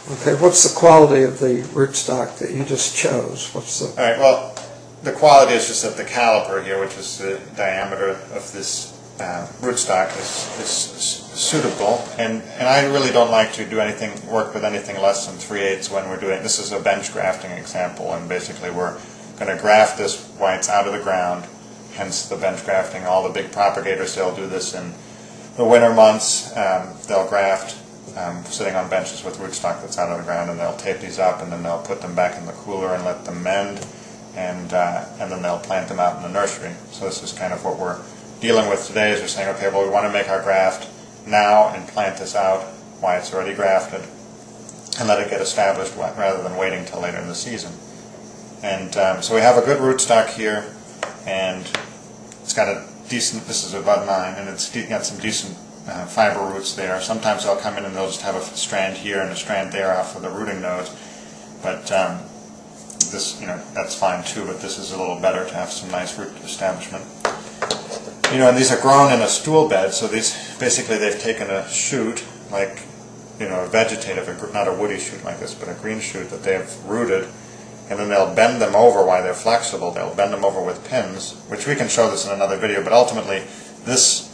Okay, what's the quality of the rootstock that you just chose? What's the... All right, well, the quality is just that the caliper here, which is the diameter of this rootstock, is suitable. And I really don't like to work with anything less than 3/8 when we're doing, this is a bench grafting example, and basically we're going to graft this while it's out of the ground, hence the bench grafting. All the big propagators, they'll do this in the winter months. They'll graft sitting on benches with rootstock that's out of the ground, and they'll tape these up, and then they'll put them back in the cooler and let them mend, and then they'll plant them out in the nursery. So this is kind of what we're dealing with today, is we're saying, okay, well, we want to make our graft now and plant this out while it's already grafted and let it get established rather than waiting till later in the season. And so we have a good rootstock here, and it's got a decent, this is a bud 9, and it's got some decent fiber roots there. Sometimes they'll come in and they'll just have a strand here and a strand there off of the rooting nodes, but this, that's fine too, but this is a little better to have some nice root establishment. And these are grown in a stool bed, so these, basically they've taken a shoot, like, a vegetative, not a woody shoot like this, but a green shoot that they've rooted, and then they'll bend them over while they're flexible. They'll bend them over with pins, which we can show this in another video, but ultimately this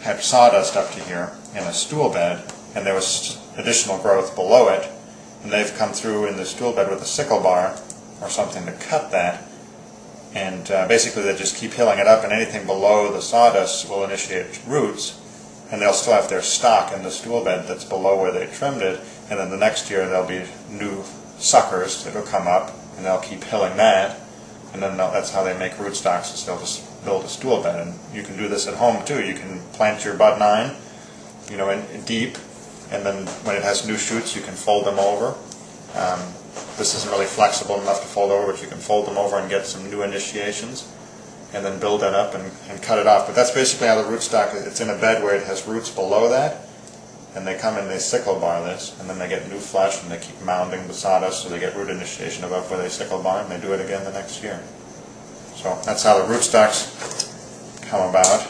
had sawdust up to here in a stool bed, and there was additional growth below it, and they've come through in the stool bed with a sickle bar or something to cut that, and basically they just keep hilling it up, and anything below the sawdust will initiate roots, and they'll still have their stock in the stool bed that's below where they trimmed it, and then the next year there'll be new suckers that will come up, and they'll keep hilling that, and then that's how they make rootstocks, is they'll just build a stool bed. And you can do this at home too. You can plant your bud 9, in deep, and then when it has new shoots, you can fold them over. This isn't really flexible enough to fold over, but you can fold them over and get some new initiations, and then build that up and cut it off. But that's basically how the rootstock is. It's in a bed where it has roots below that, and they come and they sickle bar this, and then they get new flesh, and they keep mounding the sawdust, so they get root initiation above where they sickle bar, and they do it again the next year. So that's how the rootstocks come about.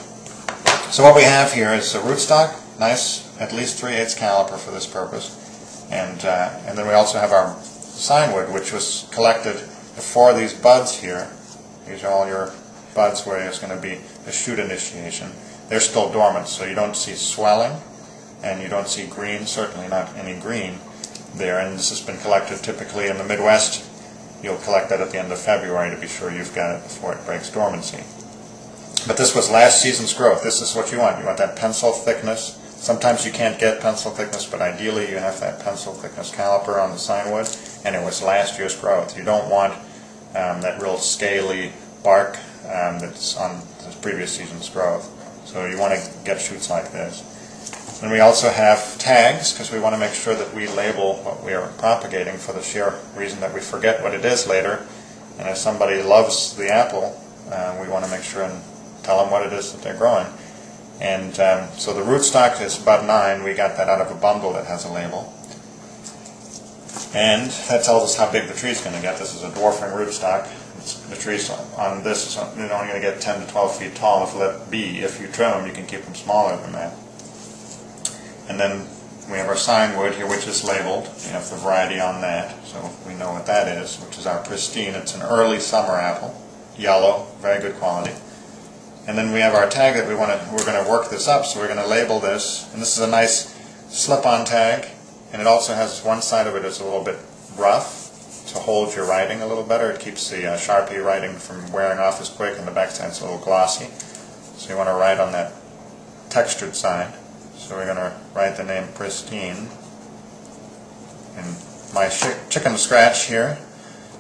So what we have here is a rootstock, nice, at least 3/8 caliper for this purpose, and then we also have our signwood, which was collected before these buds here. These are all your buds where there's going to be a shoot initiation. They're still dormant, so you don't see swelling, and you don't see green, certainly not any green there. And this has been collected typically in the Midwest. You'll collect that at the end of February to be sure you've got it before it breaks dormancy. But this was last season's growth. This is what you want. You want that pencil thickness. Sometimes you can't get pencil thickness, but ideally you have that pencil thickness caliper on the signwood, and it was last year's growth. You don't want that real scaly bark that's on the previous season's growth. So you want to get shoots like this. And we also have tags, because we want to make sure that we label what we are propagating, for the sheer reason that we forget what it is later. And if somebody loves the apple, we want to make sure and tell them what it is that they're growing. And so the rootstock is bud 9. We got that out of a bundle that has a label. And that tells us how big the tree is going to get. This is a dwarfing rootstock. The trees on this is only going to get 10 to 12 feet tall. If you trim them, you can keep them smaller than that. And then we have our signwood here, which is labeled. We have the variety on that, so we know what that is, which is our pristine. It's an early summer apple, yellow, very good quality. And then we have our tag that we're going to work this up, so we're going to label this. And this is a nice slip-on tag, and it also has one side of it is a little bit rough to hold your writing a little better. It keeps the Sharpie writing from wearing off as quick, and the back side's a little glossy. So you want to write on that textured side. So we're going to write the name Pristine in my chicken scratch here.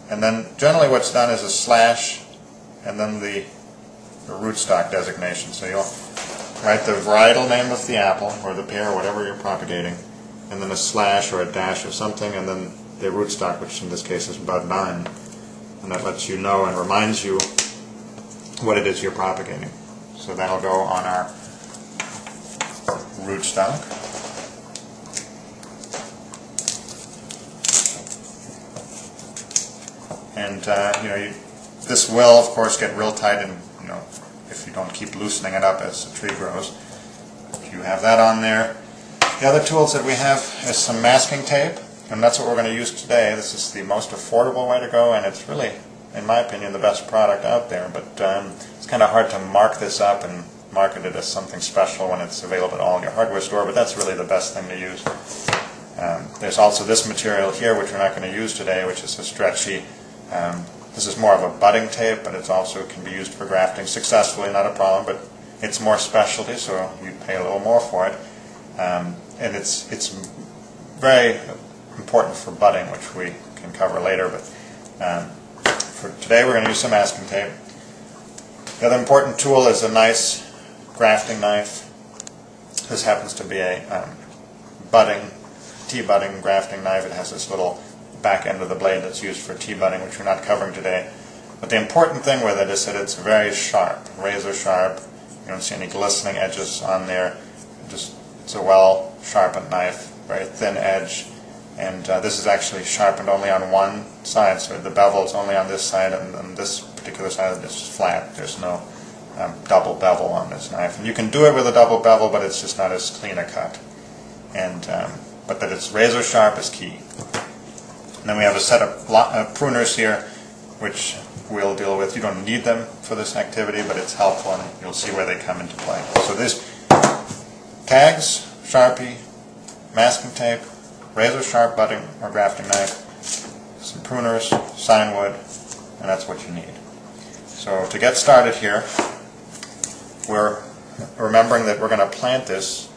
And then generally what's done is a slash and then the rootstock designation. So you'll write the varietal name of the apple or the pear or whatever you're propagating, and then a slash or a dash or something, and then the rootstock, which in this case is bud 9. And that lets you know and reminds you what it is you're propagating. So that'll go on our rootstock. And this will, of course, get real tight, and if you don't keep loosening it up as the tree grows. You have that on there. The other tools that we have is some masking tape, And that's what we're going to use today. This is the most affordable way to go, and it's really, in my opinion, the best product out there. But it's kind of hard to mark this up and market it as something special when it's available at all in your hardware store, but that's really the best thing to use. There's also this material here, which we're not going to use today, which is a stretchy, this is more of a budding tape, but it also can be used for grafting successfully, not a problem, but it's more specialty, so you'd pay a little more for it. And it's very important for budding, which we can cover later, but for today we're going to use some masking tape. The other important tool is a nice grafting knife. This happens to be a T-budding grafting knife. It has this little back end of the blade that's used for T-budding, which we're not covering today. But the important thing with it is that it's very sharp, razor sharp. You don't see any glistening edges on there. It's a well sharpened knife, very thin edge. And this is actually sharpened only on one side, so the bevel is only on this side, and on this particular side it's flat. There's no double bevel on this knife. And you can do it with a double bevel, but it's just not as clean a cut. And but that it's razor sharp is key. And then we have a set of pruners here, which we'll deal with. You don't need them for this activity, but it's helpful, and you'll see where they come into play. So these tags, Sharpie, masking tape, razor sharp budding or grafting knife, some pruners, sign wood, and that's what you need. So to get started here, we're remembering that we're going to plant this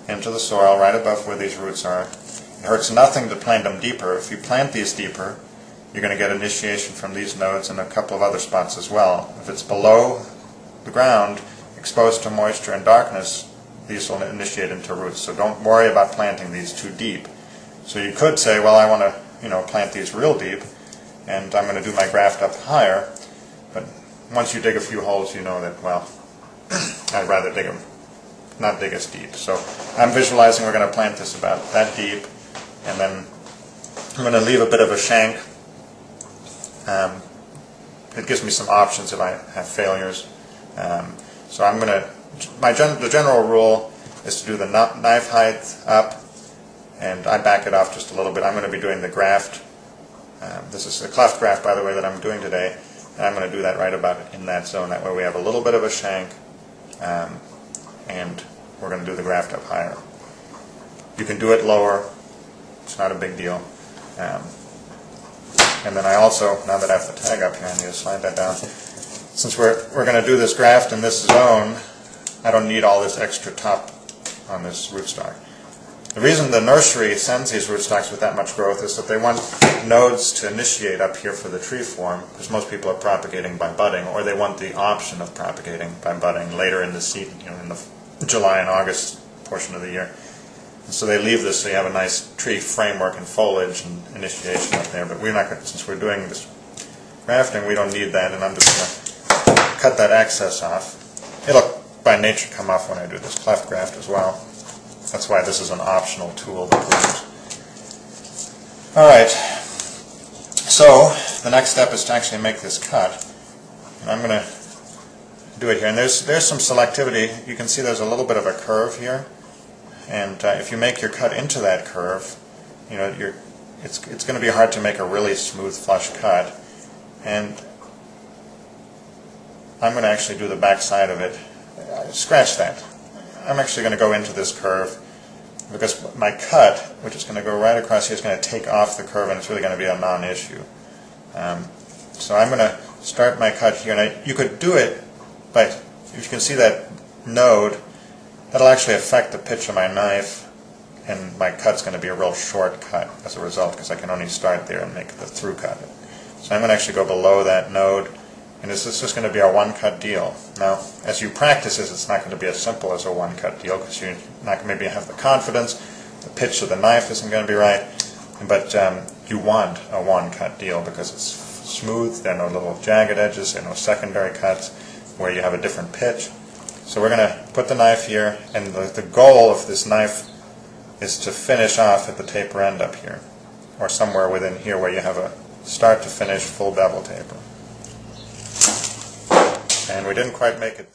into the soil right above where these roots are. It hurts nothing to plant them deeper. If you plant these deeper, you're going to get initiation from these nodes and a couple of other spots as well. If it's below the ground, exposed to moisture and darkness, these will initiate into roots. So don't worry about planting these too deep. So you could say, well, I want to, plant these real deep, and I'm going to do my graft up higher. But once you dig a few holes, you know that, well, I'd rather dig them, not dig as deep. So I'm visualizing we're going to plant this about that deep, and then I'm going to leave a bit of a shank. It gives me some options if I have failures. So I'm going to, the general rule is to do the knife height up, and I back it off just a little bit. I'm going to be doing the graft. This is the cleft graft, by the way, that I'm doing today, and I'm going to do that right about in that zone. That way we have a little bit of a shank, and we're going to do the graft up higher. You can do it lower. It's not a big deal. And then I also, now that I have the tag up here, I need to slide that down. Since we're going to do this graft in this zone, I don't need all this extra top on this rootstock. The reason the nursery sends these rootstocks with that much growth is that they want nodes to initiate up here for the tree form, because most people are propagating by budding, or they want the option of propagating by budding later in the season, in the July and August portion of the year. And so they leave this so you have a nice tree framework and foliage and initiation up there. But we're not going to, since we're doing this grafting, we don't need that, and I'm just going to cut that excess off. It'll by nature come off when I do this cleft graft as well. That's why this is an optional tool that we use. Alright, so the next step is to actually make this cut. And I'm going to do it here. And there's some selectivity. You can see there's a little bit of a curve here. And if you make your cut into that curve, it's going to be hard to make a really smooth, flush cut. And I'm going to actually do the back side of it. Scratch that. I'm actually going to go into this curve because my cut, which is going to go right across here, is going to take off the curve, and it's really going to be a non-issue. So I'm going to start my cut here, and you could do it, but if you can see that node, that'll actually affect the pitch of my knife, and my cut's going to be a real short cut as a result, because I can only start there and make the through cut. So I'm going to actually go below that node, and this is just going to be a one-cut deal. Now, as you practice this, it's not going to be as simple as a one-cut deal, because you're not going to maybe have the confidence, the pitch of the knife isn't going to be right, but you want a one-cut deal because it's smooth, there are no little jagged edges, there are no secondary cuts where you have a different pitch. So we're going to put the knife here, and the goal of this knife is to finish off at the taper end up here, or somewhere within here where you have a start to finish full bevel taper. And we didn't quite make it